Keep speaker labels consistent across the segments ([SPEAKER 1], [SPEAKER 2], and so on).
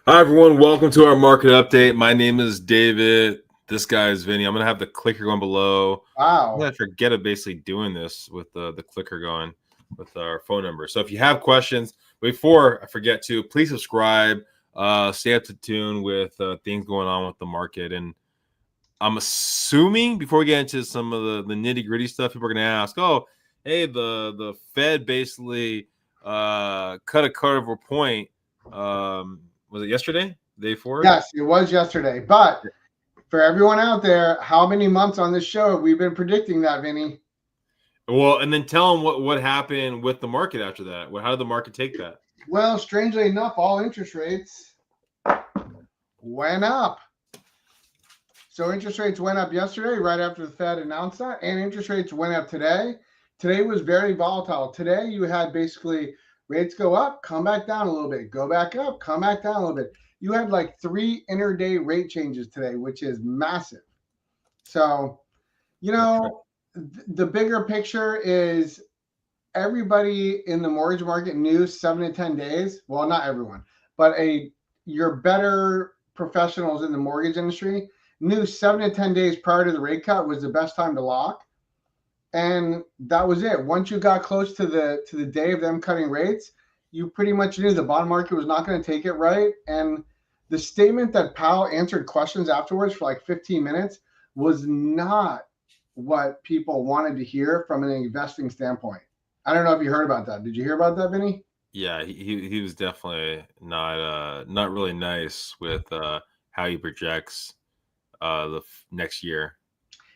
[SPEAKER 1] Hi, everyone. Welcome to our market update. My name is David. This guy is Vinnie. I'm going to have the clicker going below. I'm going
[SPEAKER 2] Wow.
[SPEAKER 1] to forget of basically doing this with the clicker going with our phone number. So if you have questions, before I forget to, please subscribe. Stay up to tune with things going on with the market. And I'm assuming before we get into some of the nitty gritty stuff, people are going to ask, oh, hey, the Fed basically cut a quarter of a point. Was it yesterday? Day four?
[SPEAKER 2] Yes, it was yesterday. But for everyone out there, how many months on this show have we been predicting that, Vinny?
[SPEAKER 1] Well, and then tell them what happened with the market after that. How did the market take that?
[SPEAKER 2] Well, strangely enough, all interest rates went up. So interest rates went up yesterday, right after the Fed announced that, and interest rates went up today. Today was very volatile. Today you had basically rates go up, come back down a little bit, go back up, come back down a little bit. You had like 3 intraday rate changes today, which is massive. So, the bigger picture is everybody in the mortgage market knew 7 to 10 days. Well, not everyone, but your better professionals in the mortgage industry knew 7 to 10 days prior to the rate cut was the best time to lock, and that was it. Once you got close to the day of them cutting rates, you pretty much knew the bond market was not going to take it right. And the statement that Powell answered questions afterwards for like 15 minutes was not what people wanted to hear from an investing standpoint. I don't know if you heard about that. Did you hear about that, Vinny?
[SPEAKER 1] Yeah, he was definitely not really nice with how he projects next year.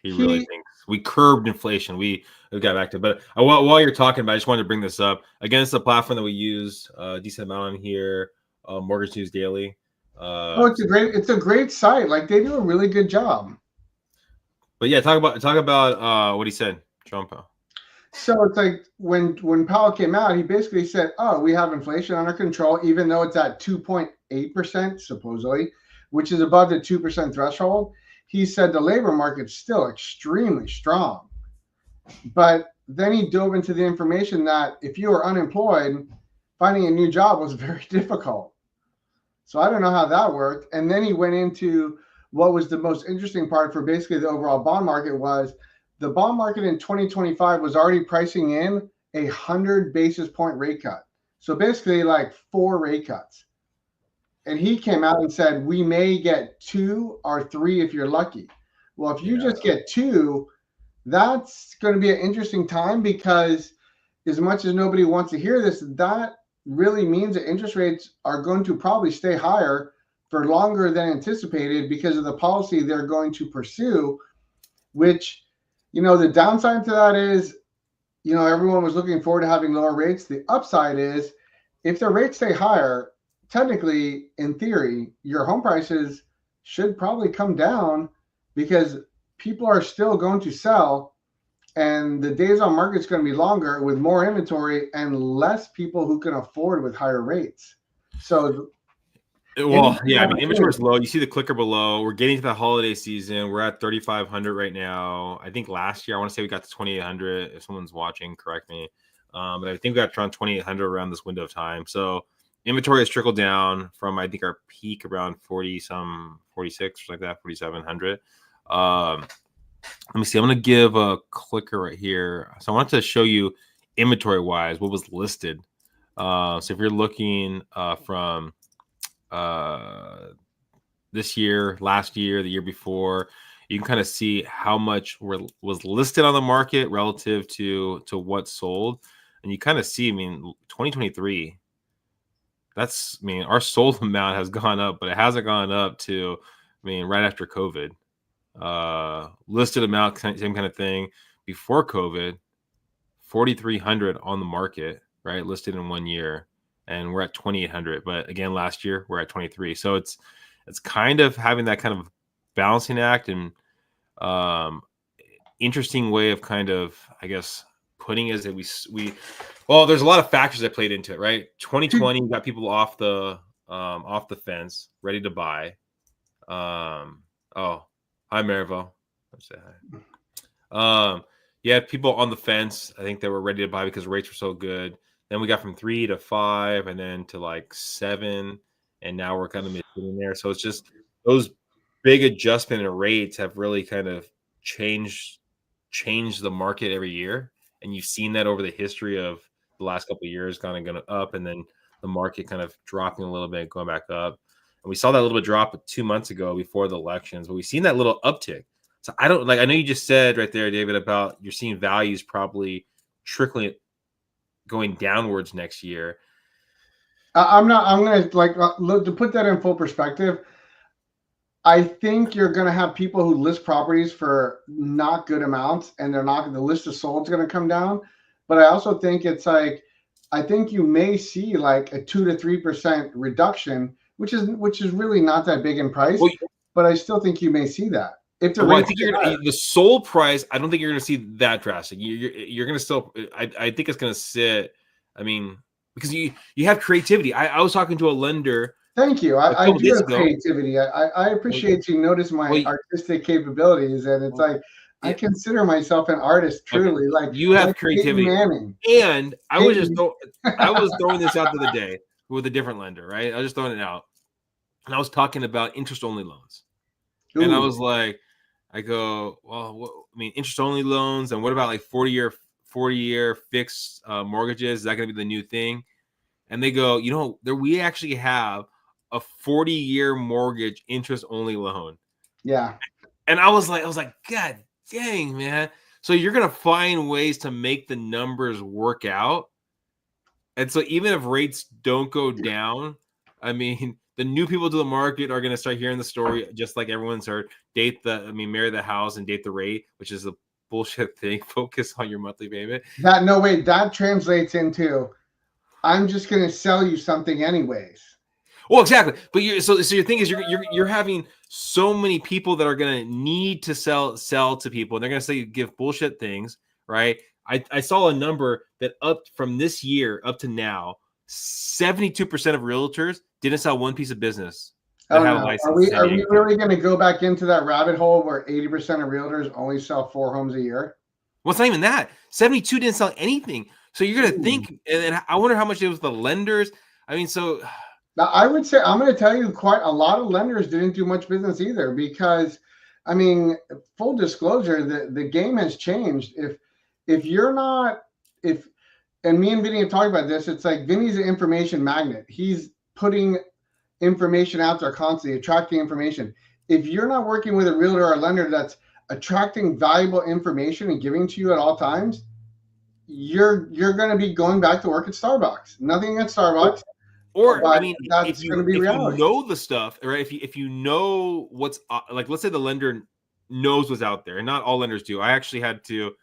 [SPEAKER 1] He really
[SPEAKER 2] He
[SPEAKER 1] thinks we curbed inflation. We got back to it. But while you're talking about it, I just wanted to bring this up. Again, it's a platform that we use a decent amount on here, Mortgage News Daily.
[SPEAKER 2] Oh, it's a great site. Like they do a really good job.
[SPEAKER 1] But yeah, talk about what he said, Trump.
[SPEAKER 2] So it's like when Powell came out, he basically said, "Oh, we have inflation under control, even though it's at 2.8% supposedly, which is above the 2% threshold." He said the labor market's still extremely strong, but then he dove into the information that if you were unemployed, finding a new job was very difficult. So I don't know how that worked. And then he went into what was the most interesting part for basically the overall bond market was the bond market in 2025 was already pricing in 100 basis point rate cut. So basically like 4 rate cuts. And he came out and said, we may get 2 or 3 if you're lucky. Well, if you just get 2, that's going to be an interesting time because as much as nobody wants to hear this, that really means that interest rates are going to probably stay higher for longer than anticipated because of the policy they're going to pursue, which, the downside to that is, everyone was looking forward to having lower rates. The upside is if the rates stay higher, technically, in theory, your home prices should probably come down because people are still going to sell and the days on market is going to be longer with more inventory and less people who can afford with higher rates. So,
[SPEAKER 1] Well, yeah, I mean, inventory is low. You see the clicker below. We're getting to the holiday season. We're at 3,500 right now. I think last year, I want to say we got to 2,800. If someone's watching, correct me. But I think we got around 2,800 around this window of time. So inventory has trickled down from, I think, our peak around 46 or like that, 4,700. Let me see. I'm going to give a clicker right here. So I wanted to show you inventory wise what was listed. So if you're looking from this year, last year, the year before, you can kind of see how much was listed on the market relative to what sold, and you kind of see. I mean, 2023. Our sold amount has gone up, but it hasn't gone up to. I mean, right after COVID, listed amount, same kind of thing. Before COVID, 4,300 on the market, right? Listed in 1 year. And we're at 2,800. But again, last year we're at 23. So it's kind of having that kind of balancing act and interesting way of kind of, I guess, putting is that well, there's a lot of factors that played into it, right? 2020 got people off the fence, ready to buy. Hi Marivelle. Let's say hi. You had people on the fence, I think they were ready to buy because rates were so good. Then we got from 3 to 5 and then to like 7. and now we're kind of sitting there. So it's just those big adjustment in rates have really kind of changed the market every year, and you've seen that over the history of the last couple of years, kind of going up, and then the market kind of dropping a little bit, going back up. And we saw that little bit drop 2 months ago before the elections, but we've seen that little uptick. So I don't like. I know you just said right there, David, about you're seeing values probably trickling, going downwards next year.
[SPEAKER 2] I'm not. I'm gonna look to put that in full perspective. I think you're gonna have people who list properties for not good amounts, and they're not. The list of sold is gonna come down. But I also think it's like, I think you may see like a 2 to 3% reduction, which is really not that big in price.
[SPEAKER 1] Well,
[SPEAKER 2] but I still think you may see that. If the
[SPEAKER 1] I think the sold price, I don't think you're going to see that drastic. You're going to still, I think it's going to sit. I mean, because you have creativity. I was talking to a lender.
[SPEAKER 2] Thank you. I do have creativity. I appreciate you notice my artistic capabilities, and it's like I consider myself an artist, truly. Like
[SPEAKER 1] you have creativity, and I was throwing this out the other day with a different lender, right? I was just throwing it out, and I was talking about interest-only loans, and I was like, I go, well, I mean, interest-only loans, and what about like 40-year fixed mortgages? Is that going to be the new thing? And they go, we actually have a 40-year mortgage interest-only loan.
[SPEAKER 2] Yeah.
[SPEAKER 1] And I was like, God dang, man. So you're going to find ways to make the numbers work out. And so even if rates don't go down, I mean, the new people to the market are going to start hearing the story, just like everyone's heard. Marry the house and date the rate, which is a bullshit thing. Focus on your monthly payment.
[SPEAKER 2] That translates into, I'm just going to sell you something anyways.
[SPEAKER 1] Well, exactly. But so your thing is you're having so many people that are going to need to sell to people, and they're going to say give bullshit things, right? I saw a number that up from this year up to now, 72% of realtors didn't sell one piece of business.
[SPEAKER 2] Are we really going to go back into that rabbit hole where 80% of realtors only sell 4 homes a year?
[SPEAKER 1] Well, it's not even that. 72 didn't sell anything. So you're going to think, and I wonder how much it was the lenders. I mean, so
[SPEAKER 2] now I would say, I'm going to tell you, quite a lot of lenders didn't do much business either, because, I mean, full disclosure, the game has changed. If you're not, and me and Vinnie have talked about this, it's like Vinnie's an information magnet. He's putting information out there constantly, attracting information. If you're not working with a realtor or a lender that's attracting valuable information and giving to you at all times, you're going to be going back to work at Starbucks. Nothing against Starbucks.
[SPEAKER 1] Or I mean,
[SPEAKER 2] that's going to be reality.
[SPEAKER 1] If you know the stuff, right? If you know what's like, let's say the lender knows what's out there, and not all lenders do. I actually had to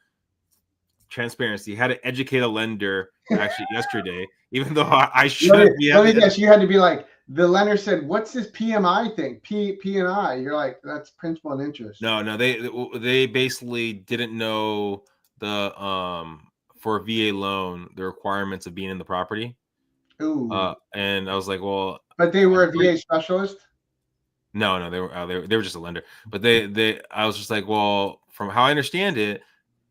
[SPEAKER 1] educate a lender actually yesterday, even though I shouldn't be.
[SPEAKER 2] Let me guess, you had to be like, the lender said, "What's this PMI thing? P&I?" You're like, "That's principal and interest."
[SPEAKER 1] No, they basically didn't know the for a VA loan the requirements of being in the property.
[SPEAKER 2] Ooh.
[SPEAKER 1] And I was like, well,
[SPEAKER 2] but they were a VA specialist.
[SPEAKER 1] No, they were just a lender. But I was just like, well, from how I understand it,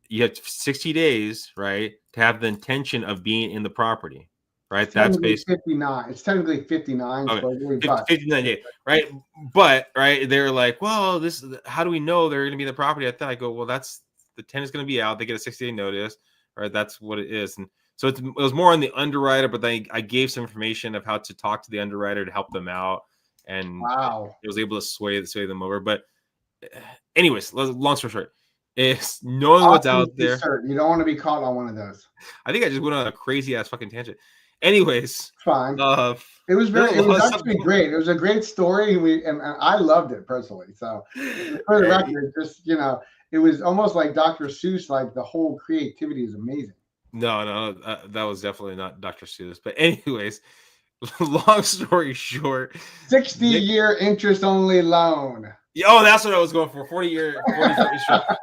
[SPEAKER 1] you have 60 days, right, to have the intention of being in the property, right? That's basically
[SPEAKER 2] 59. It's technically 59.
[SPEAKER 1] Okay. 59 days, right? But right, they're like, well, how do we know they're going to be in the property? I go, well, that's the tenant's going to be out. They get a 60-day notice, right? That's what it is. And so it was more on the underwriter, but then I gave some information of how to talk to the underwriter to help them out, and
[SPEAKER 2] wow,
[SPEAKER 1] it was able to sway them over. But anyways, long story short, is knowing what's out there.
[SPEAKER 2] You don't want to be caught on one of those.
[SPEAKER 1] I think I just went on a crazy ass fucking tangent. Anyways,
[SPEAKER 2] fine. It was actually great. It was a great story, and I loved it personally. So for the record, just it was almost like Dr. Seuss. Like the whole creativity is amazing.
[SPEAKER 1] No, that was definitely not Dr. Seuss. But anyways, long story short,
[SPEAKER 2] 60-year interest-only loan.
[SPEAKER 1] Oh, that's what I was going for. 40-year.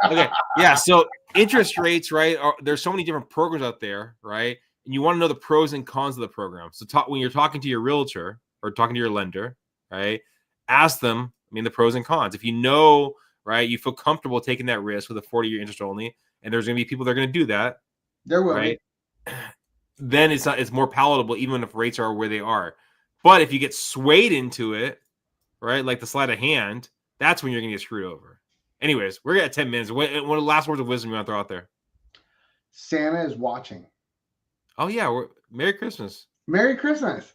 [SPEAKER 1] Okay, yeah. So interest rates, right? There's so many different programs out there, right? And you want to know the pros and cons of the program. So when you're talking to your realtor or talking to your lender, right? Ask them, the pros and cons. If you know, right, you feel comfortable taking that risk with a 40-year interest only, and there's going to be people that are going to do that.
[SPEAKER 2] There will
[SPEAKER 1] right? Then it's more palatable, even if rates are where they are. But if you get swayed into it, right, like the sleight of hand, that's when you're going to get screwed over. Anyways, we're at 10 minutes. What last words of wisdom you want to throw out there?
[SPEAKER 2] Santa is watching.
[SPEAKER 1] Oh, yeah. Merry Christmas.
[SPEAKER 2] Merry Christmas.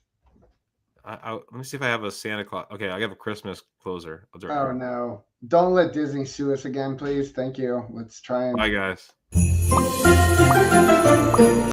[SPEAKER 1] Let me see if I have a Santa Claus. Okay, I have a Christmas closer.
[SPEAKER 2] Oh, no. Don't let Disney sue us again, please. Thank you. Let's try and...
[SPEAKER 1] Bye, guys.